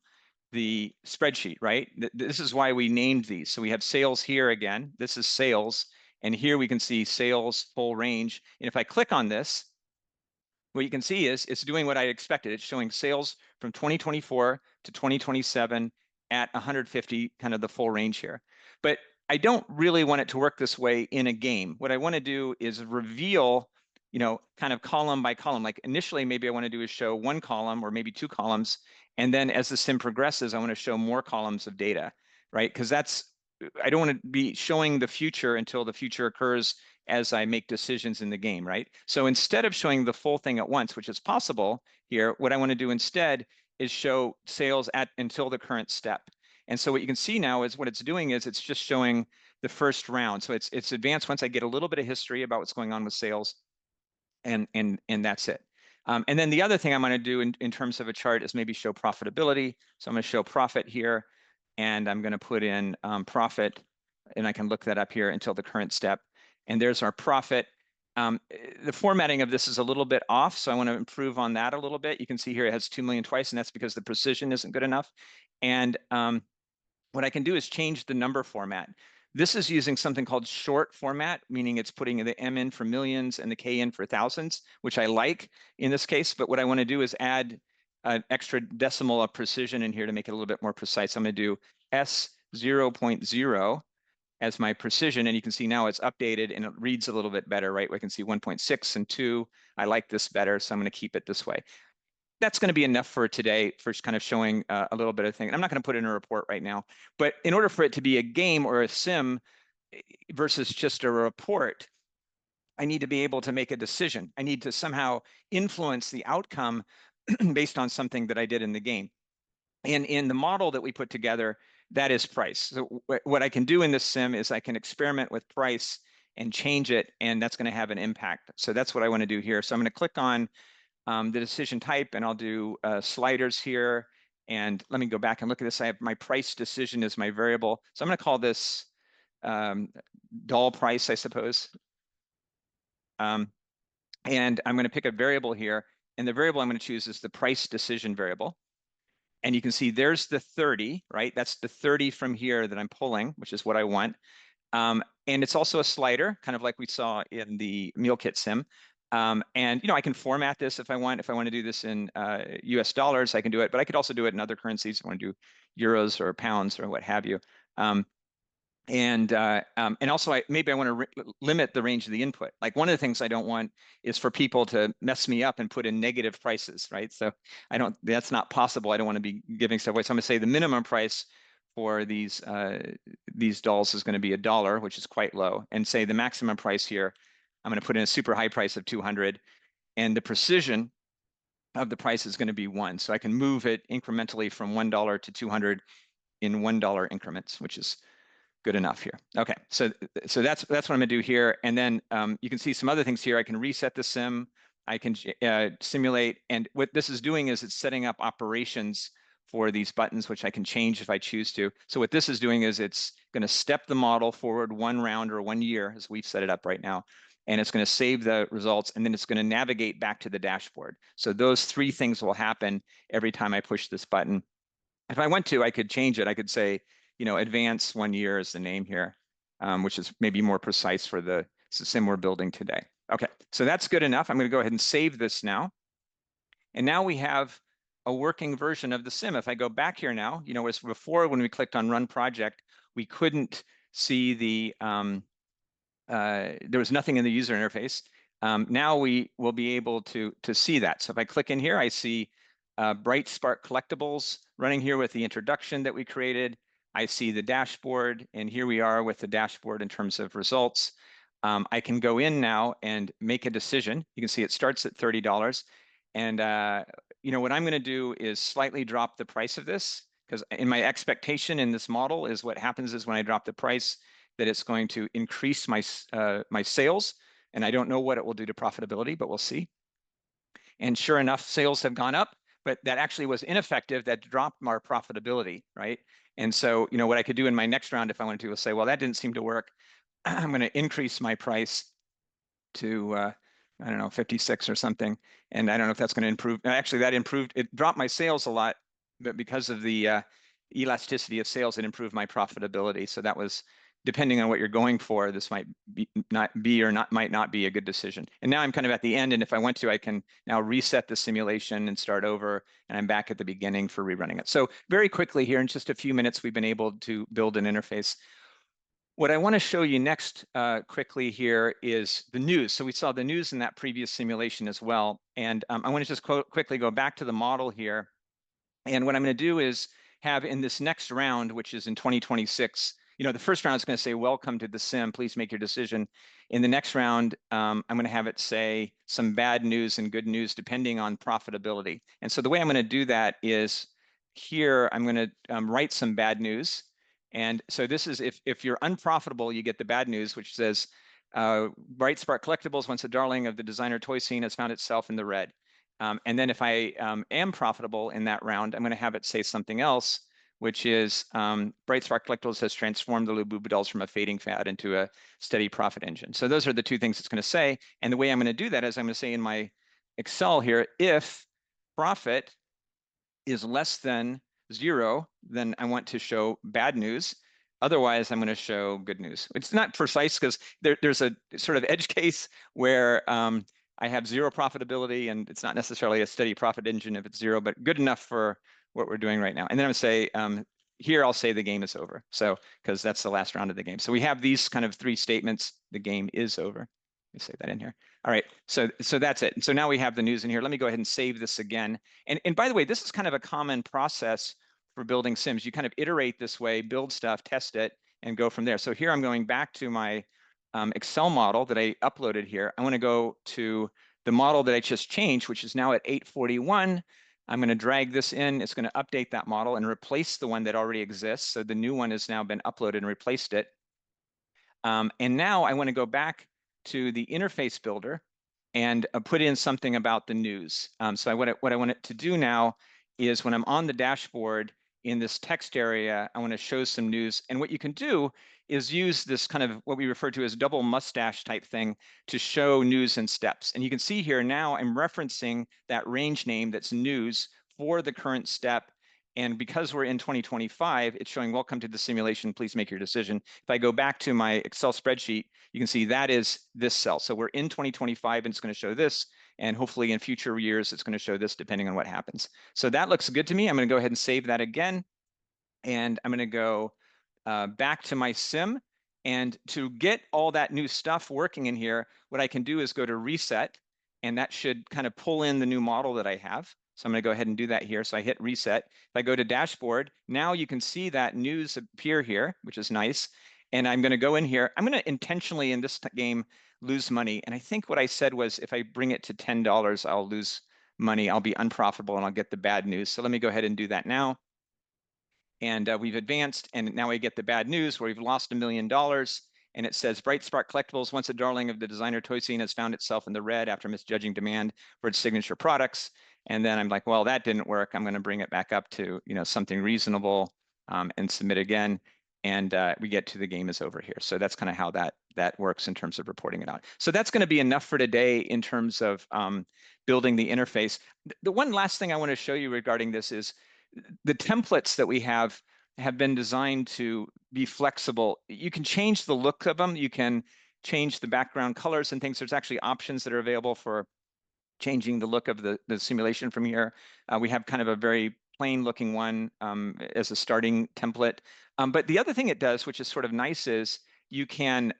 the spreadsheet, right? This is why we named these. So we have sales here again. This is sales. And here we can see sales full range. And if I click on this, what you can see is it's doing what I expected. It's showing sales from 2024 to 2027 at 150, kind of the full range here. But I don't really want it to work this way in a game. What I want to do is reveal, kind of column by column. Like initially, maybe I want to do is show one column or maybe two columns. And then as the sim progresses, I want to show more columns of data, right? Because I don't want to be showing the future until the future occurs as I make decisions in the game, right? So instead of showing the full thing at once, which is possible here, what I want to do instead is show sales until the current step. And so what you can see now is what it's doing is it's just showing the first round. So it's advanced once I get a little bit of history about what's going on with sales, and that's it. And then the other thing I'm going to do in terms of a chart is maybe show profitability. So I'm going to show profit here, and I'm going to put in profit, and I can look that up here until the current step. And there's our profit. The formatting of this is a little bit off, so I want to improve on that a little bit. You can see here it has 2 million twice, and that's because the precision isn't good enough. And what I can do is change the number format. This is using something called short format, meaning it's putting the M in for millions and the K in for thousands, which I like in this case. But what I want to do is add an extra decimal of precision in here to make it a little bit more precise. I'm going to do S 0.0 as my precision, and you can see now it's updated and it reads a little bit better, right? We can see 1.6 and 2. I like this better, so I'm going to keep it this way. That's going to be enough for today for kind of showing a little bit of thing. I'm not going to put it in a report right now, but in order for it to be a game or a sim versus just a report, I need to be able to make a decision. I need to somehow influence the outcome based on something that I did in the game. And in the model that we put together, that is price. So what I can do in this sim is I can experiment with price and change it, and that's going to have an impact. So that's what I want to do here. So I'm going to click on the decision type, and I'll do sliders here. And let me go back and look at this. I have my price decision as my variable. So I'm going to call this doll price, I suppose. And I'm going to pick a variable here. And the variable I'm going to choose is the price decision variable. And you can see there's the 30, right? That's the 30 from here that I'm pulling, which is what I want. And it's also a slider, kind of like we saw in the meal kit sim. And I can format this if I want. If I want to do this in US dollars, I can do it, but I could also do it in other currencies. If I want to do euros or pounds or what have you. And also maybe I want to limit the range of the input. Like one of the things I don't want is for people to mess me up and put in negative prices, right? So that's not possible. I don't want to be giving stuff away. So I'm going to say the minimum price for these dolls is going to be $1, which is quite low, and say the maximum price here, I'm going to put in a super high price of 200, and the precision of the price is going to be 1. So I can move it incrementally from $1 to 200 in $1 increments, which is good enough here. Okay, so that's what I'm going to do here, and then you can see some other things here. I can reset the sim. I can simulate, and what this is doing is it's setting up operations for these buttons, which I can change if I choose to. So what this is doing is it's going to step the model forward 1 round or 1 year, as we've set it up right now, and it's going to save the results, and then it's going to navigate back to the dashboard. So those 3 things will happen every time I push this button. If I want to, I could change it. I could say, advance 1 year is the name here, which is maybe more precise for the sim we're building today. Okay, so that's good enough. I'm going to go ahead and save this now. And now we have a working version of the sim. If I go back here now, as before when we clicked on Run Project, we couldn't see there was nothing in the user interface. Now we will be able to see that. So if I click in here, I see Bright Spark Collectibles running here with the introduction that we created. I see the dashboard, and here we are with the dashboard in terms of results. I can go in now and make a decision. You can see it starts at $30. And what I'm going to do is slightly drop the price of this, because in my expectation in this model is what happens is when I drop the price, that it's going to increase my sales. And I don't know what it will do to profitability, but we'll see. And sure enough, sales have gone up, but that actually was ineffective. That dropped our profitability, right? And so, what I could do in my next round, if I wanted to, was say, well, that didn't seem to work. I'm going to increase my price to, I don't know, 56 or something. And I don't know if that's going to improve. Actually, that improved. It dropped my sales a lot, but because of the elasticity of sales, it improved my profitability. So that was, depending on what you're going for, this might might not be a good decision. And now I'm kind of at the end, and if I want to, I can now reset the simulation and start over, and I'm back at the beginning for rerunning it. So very quickly here, in just a few minutes, we've been able to build an interface. What I want to show you next quickly here is the news. So we saw the news in that previous simulation as well. And I want to just quickly go back to the model here. And what I'm going to do is have in this next round, which is in 2026, the first round is going to say, welcome to the sim, please make your decision. In the next round, I'm going to have it say some bad news and good news, depending on profitability. And so the way I'm going to do that is here, I'm going to write some bad news. And so this is, if you're unprofitable, you get the bad news, which says, Bright Spark Collectibles, once a darling of the designer toy scene, has found itself in the red. And then if I am profitable in that round, I'm going to have it say something else, which is Bright Spark Collectibles has transformed the Labubu dolls from a fading fad into a steady profit engine. So those are the two things it's going to say. And the way I'm going to do that is I'm going to say in my Excel here, if profit is less than 0, then I want to show bad news. Otherwise, I'm going to show good news. It's not precise because there's a sort of edge case where I have 0 profitability, and it's not necessarily a steady profit engine if it's 0, but good enough for what we're doing right now. And then I'm going to say, here I'll say the game is over. So, because that's the last round of the game. So we have these kind of 3 statements. The game is over. Let me say that in here. All right, so that's it. And so now we have the news in here. Let me go ahead and save this again. And by the way, this is kind of a common process for building sims. You kind of iterate this way, build stuff, test it, and go from there. So here I'm going back to my Excel model that I uploaded here. I want to go to the model that I just changed, which is now at 841. I'm going to drag this in. It's going to update that model and replace the one that already exists. So the new one has now been uploaded and replaced it. And now I want to go back to the interface builder and put in something about the news. So what I want it to do now is when I'm on the dashboard in this text area, I want to show some news. And what you can do is use this kind of what we refer to as double mustache type thing to show news and steps. And you can see here now I'm referencing that range name that's news for the current step. And because we're in 2025, it's showing welcome to the simulation. Please make your decision. If I go back to my Excel spreadsheet, you can see that is this cell. So we're in 2025 and it's going to show this. And hopefully in future years, it's going to show this depending on what happens. So that looks good to me. I'm going to go ahead and save that again. And I'm going to go back to my sim. And to get all that new stuff working in here, what I can do is go to reset. And that should kind of pull in the new model that I have. So I'm going to go ahead and do that here. So I hit reset. If I go to dashboard, now you can see that news appear here, which is nice. And I'm going to go in here. I'm going to intentionally in this game lose money. And I think what I said was if I bring it to $10, I'll lose money. I'll be unprofitable and I'll get the bad news. So let me go ahead and do that now. And we've advanced, and now we get the bad news where we've lost $1 million. And it says, Bright Spark Collectibles, once a darling of the designer toy scene, has found itself in the red after misjudging demand for its signature products. And then I'm like, well, that didn't work. I'm going to bring it back up to something reasonable and submit again. And we get to the game is over here. So that's kind of how that works in terms of reporting it out. So that's going to be enough for today in terms of building the interface. The one last thing I want to show you regarding this is the templates that we have been designed to be flexible. You can change the look of them. You can change the background colors and things. There's actually options that are available for changing the look of the simulation from here. We have kind of a very plain looking one as a starting template. But the other thing it does, which is sort of nice, is you can,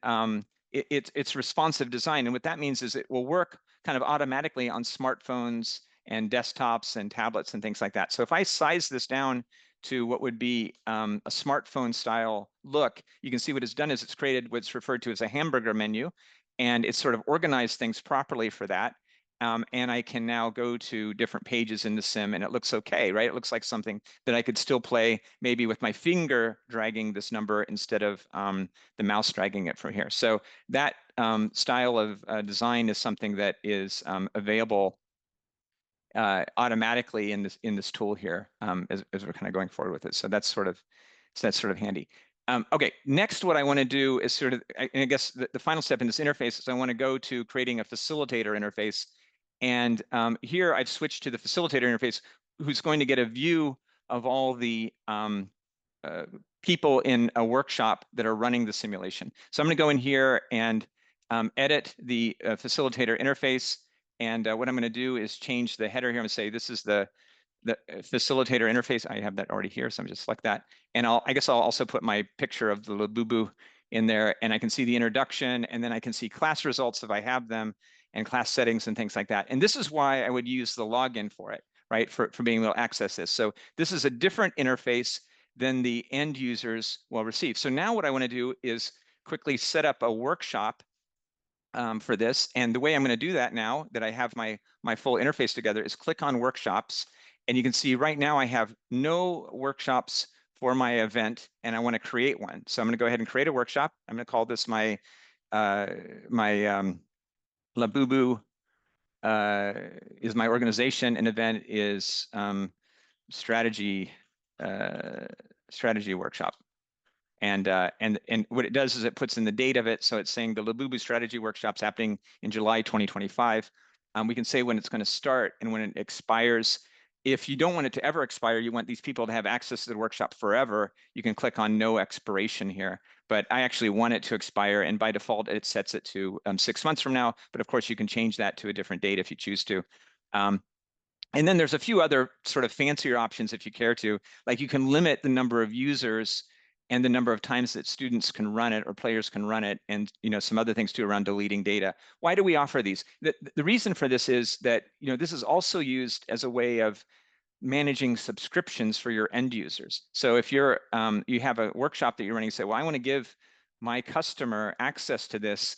it's responsive design. And what that means is it will work kind of automatically on smartphones and desktops and tablets and things like that. So if I size this down to what would be a smartphone style look, you can see what it's done is it's created what's referred to as a hamburger menu, and it's sort of organized things properly for that. And I can now go to different pages in the sim and it looks okay, right? It looks like something that I could still play maybe with my finger dragging this number instead of the mouse dragging it from here. So that style of design is something that is available automatically in this tool here as we're kind of going forward with it. So that's sort of handy. Okay, next what I want to do is sort of, I guess the final step in this interface is I want to go to creating a facilitator interface. And here I've switched to the facilitator interface who's going to get a view of all the people in a workshop that are running the simulation. So I'm going to go in here and edit the facilitator interface. And what I'm going to do is change the header here. I'm going to say this is the facilitator interface. I have that already here, so I'm just select that. And I guess I'll also put my picture of the Labubu in there, and I can see the introduction, and then I can see class results if I have them, and class settings and things like that. And this is why I would use the login for it, right? For being able to access this. So this is a different interface than the end users will receive. So now what I want to do is quickly set up a workshop for this. And the way I'm going to do that now that I have my full interface together is click on workshops. And you can see right now I have no workshops for my event, and I want to create one. So I'm going to go ahead and create a workshop. I'm going to call this my Labubu is my organization. An event is strategy strategy workshop. And what it does is it puts in the date of it. So it's saying the Labubu Strategy Workshop's happening in July 2025. We can say when it's going to start and when it expires. If you don't want it to ever expire, you want these people to have access to the workshop forever, you can click on no expiration here. But I actually want it to expire, and by default, it sets it to 6 months from now. But of course, you can change that to a different date if you choose to. And then there's a few other sort of fancier options if you care to, like you can limit the number of users and the number of times that students can run it or players can run it, and some other things too around deleting data. Why do we offer these? The reason for this is that this is also used as a way of managing subscriptions for your end users. So if you have a workshop that you're running, say, well, I want to give my customer access to this.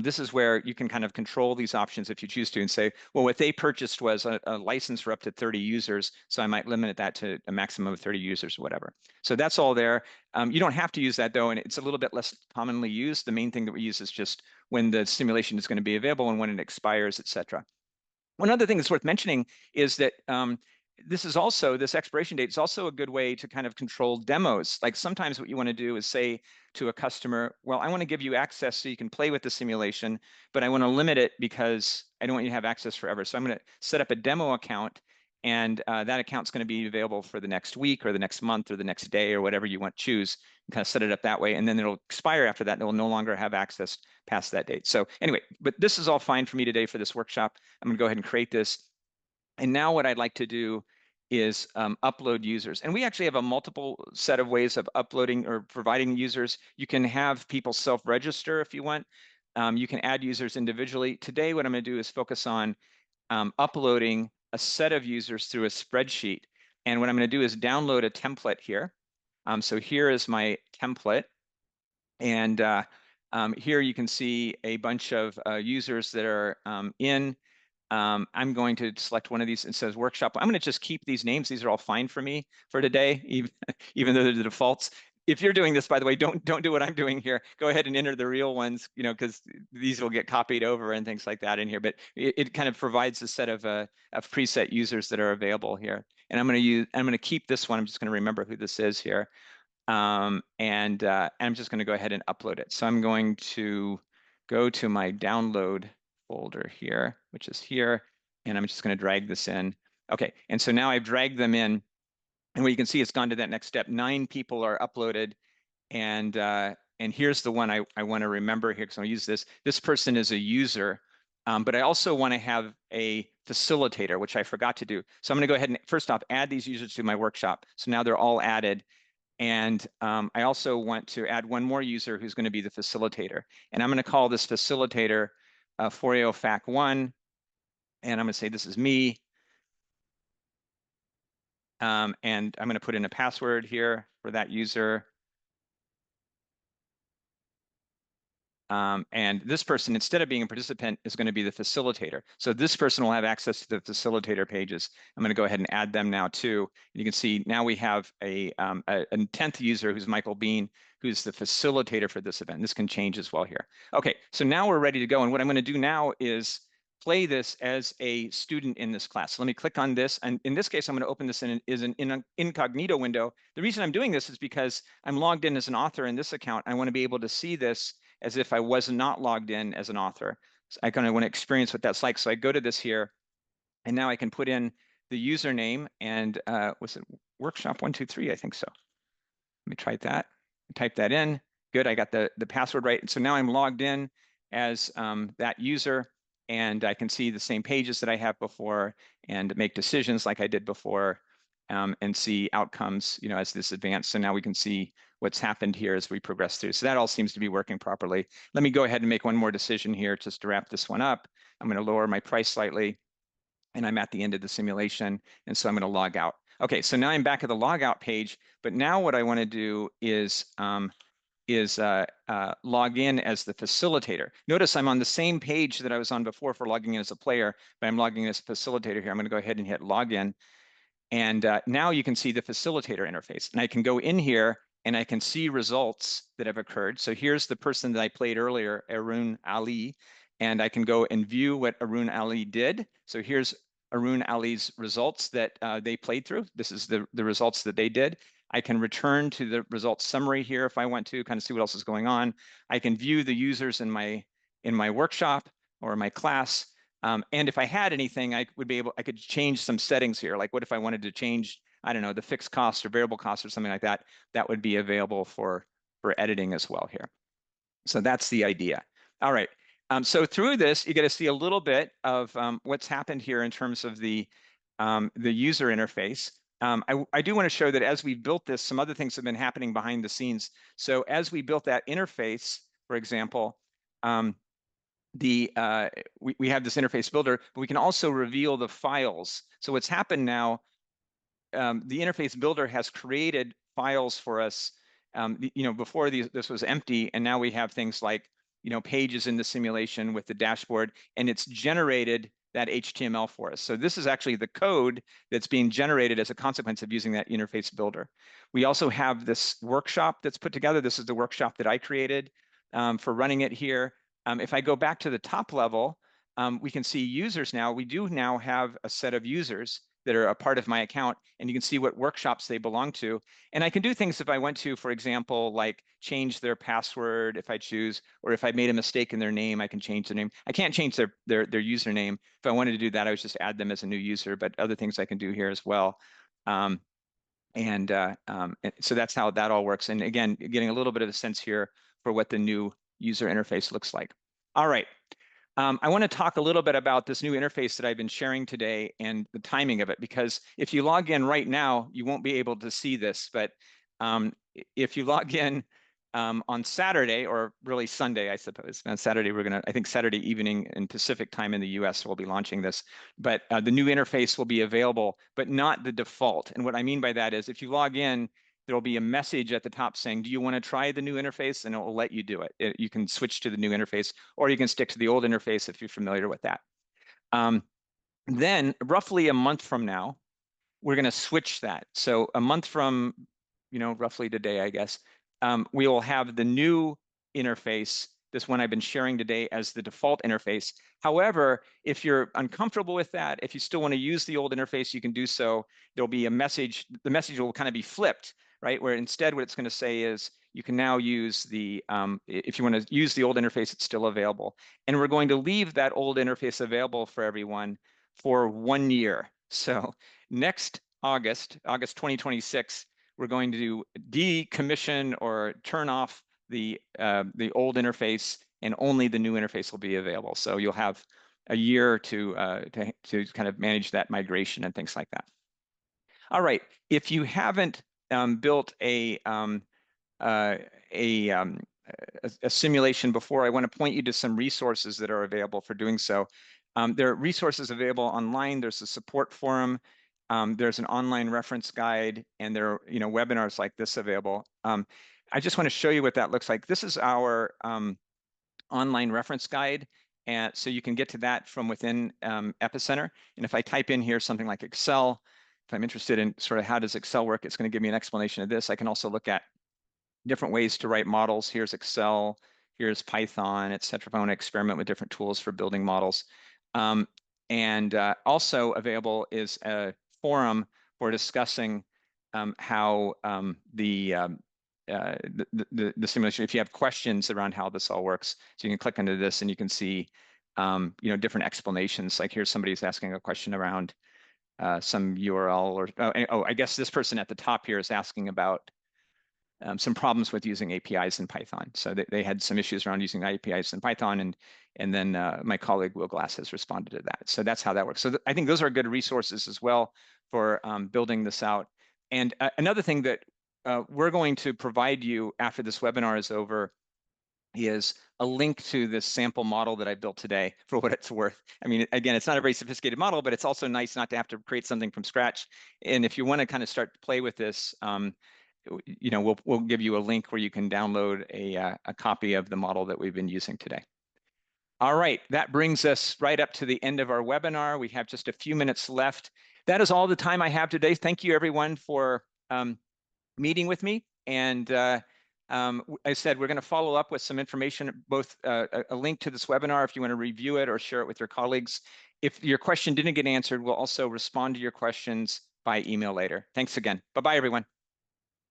This is where you can kind of control these options if you choose to, and say, well, what they purchased was a license for up to 30 users, so I might limit that to a maximum of 30 users or whatever. So that's all there. You don't have to use that though, and it's a little bit less commonly used. The main thing that we use is just when the simulation is going to be available and when it expires, et cetera. One other thing that's worth mentioning is that this expiration date is also a good way to kind of control demos. Like sometimes what you want to do is say to a customer, well, I want to give you access so you can play with the simulation, but I want to limit it because I don't want you to have access forever. So I'm going to set up a demo account, and that account's going to be available for the next week or the next month or the next day or whatever you want to choose. And kind of set it up that way, and then it'll expire after that. And it'll no longer have access past that date. So anyway, but this is all fine for me today for this workshop. I'm going to go ahead and create this. And now what I'd like to do is upload users. And we actually have a multiple set of ways of uploading or providing users. You can have people self-register if you want. You can add users individually. Today, what I'm going to do is focus on uploading a set of users through a spreadsheet. And what I'm going to do is download a template here. So here is my template. And here you can see a bunch of users that are in. I'm going to select one of these. It says workshop. I'm going to just keep these names. These are all fine for me for today, even though they're the defaults. If you're doing this, by the way, don't do what I'm doing here. Go ahead and enter the real ones, because these will get copied over and things like that in here. But it kind of provides a set of preset users that are available here. And I'm going to keep this one. I'm just going to remember who this is here. And I'm just going to go ahead and upload it. So I'm going to go to my download folder here, which is here, and I'm just going to drag this in. Okay, and so now I've dragged them in, and what you can see, it's gone to that next step. 9 people are uploaded, and here's the one I want to remember here, because I'll use this. This person is a user, but I also want to have a facilitator, which I forgot to do. So I'm going to go ahead and first off add these users to my workshop. So now they're all added. And I also want to add one more user who's going to be the facilitator. And I'm going to call this facilitator Foreo Fac 1. And I'm going to say this is me. And I'm going to put in a password here for that user. And this person, instead of being a participant, is going to be the facilitator. So this person will have access to the facilitator pages. I'm going to go ahead and add them now too. And you can see now we have a 10th user who's Michael Bean, who's the facilitator for this event. This can change as well here. Okay, so now we're ready to go. And what I'm going to do now is play this as a student in this class. So let me click on this. And in this case, I'm going to open this in an incognito window. The reason I'm doing this is because I'm logged in as an author in this account. I want to be able to see this as if I was not logged in as an author. So I kind of want to experience what that's like. So I go to this here, and now I can put in the username, and was it workshop 123? I think so. Let me try that. Type that in. Good, I got the password right. And so now I'm logged in as that user, and I can see the same pages that I have before and make decisions like I did before, and see outcomes, as this advanced. So now we can see what's happened here as we progress through. So that all seems to be working properly. Let me go ahead and make one more decision here just to wrap this one up. I'm going to lower my price slightly, and I'm at the end of the simulation. And so I'm going to log out. Okay, so now I'm back at the logout page, but now what I want to do is log in as the facilitator. Notice I'm on the same page that I was on before for logging in as a player, but I'm logging in as a facilitator here. I'm going to go ahead and hit login. And now you can see the facilitator interface. And I can go in here and I can see results that have occurred. So here's the person that I played earlier, Arun Ali. and I can go and view what Arun Ali did. So here's Arun Ali's results that they played through. This is the results that they did. I can return to the results summary here if I want to kind of see what else is going on. I can view the users in my workshop or my class. And if I had anything, I could change some settings here. Like what if I wanted to change, I don't know, the fixed cost or variable cost or something like that, that would be available for editing as well here. So that's the idea. All right. So through this, you get to see a little bit of what's happened here in terms of the user interface. I do want to show that as we built this, some other things have been happening behind the scenes. So as we built that interface, for example, we have this interface builder, but we can also reveal the files. So what's happened now, the interface builder has created files for us. Before this was empty, and now we have things like, pages in the simulation with the dashboard, and it's generated that HTML for us. So this is actually the code that's being generated as a consequence of using that interface builder. We also have this workshop that's put together. This is the workshop that I created for running it here. If I go back to the top level, we can see users now. We do now have a set of users that are a part of my account, and you can see what workshops they belong to. And I can do things if I want to, for example, like change their password if I choose, or if I made a mistake in their name, I can change the name. I can't change their username. If I wanted to do that, I would just add them as a new user, but other things I can do here as well. And so that's how that all works. And again, getting a little bit of a sense here for what the new user interface looks like. All right. I want to talk a little bit about this new interface that I've been sharing today and the timing of it, because if you log in right now, you won't be able to see this. But if you log in on Saturday, or really Sunday, I suppose. On Saturday, I think Saturday evening in Pacific time in the US, we'll be launching this. But the new interface will be available, but not the default. And what I mean by that is if you log in, there'll be a message at the top saying, do you want to try the new interface? And it will let you do it. You can switch to the new interface, or you can stick to the old interface if you're familiar with that. Then roughly a month from now, we're going to switch that. So a month from, roughly today, I guess, we will have the new interface, this one I've been sharing today, as the default interface. However, if you're uncomfortable with that, if you still want to use the old interface, you can do so. There'll be a message. The message will kind of be flipped, right? Where instead what it's going to say is you can now use if you want to use the old interface, it's still available. And we're going to leave that old interface available for everyone for 1 year. So next August 2026, we're going to decommission or turn off the old interface, and only the new interface will be available. So you'll have a year to kind of manage that migration and things like that. All right, if you haven't built a simulation before, I want to point you to some resources that are available for doing so. There are resources available online. There's a support forum. There's an online reference guide, and there are webinars like this available. I just want to show you what that looks like. This is our online reference guide, and so you can get to that from within Epicenter. And if I type in here something like Excel, if I'm interested in sort of how does Excel work, it's going to give me an explanation of this. I can also look at different ways to write models. Here's Excel, here's Python, et cetera, if I want to experiment with different tools for building models. And also available is a forum for discussing how the simulation, if you have questions around how this all works, so you can click into this and you can see different explanations. Like here's somebody's asking a question around some URL, or I guess this person at the top here is asking about some problems with using APIs in Python. So they had some issues around using APIs in Python, and then my colleague Will Glass has responded to that. So that's how that works. So I think those are good resources as well for building this out. And another thing that we're going to provide you after this webinar is over is a link to this sample model that I built today, for what it's worth. I mean, again, it's not a very sophisticated model, but it's also nice not to have to create something from scratch. And if you want to kind of start to play with this, we'll give you a link where you can download a copy of the model that we've been using today. All right, that brings us right up to the end of our webinar. We have just a few minutes left. That is all the time I have today. Thank you, everyone, for meeting with me. And I said we're going to follow up with some information, both a link to this webinar if you want to review it or share it with your colleagues. If your question didn't get answered, we'll also respond to your questions by email later. Thanks again. Bye-bye, everyone.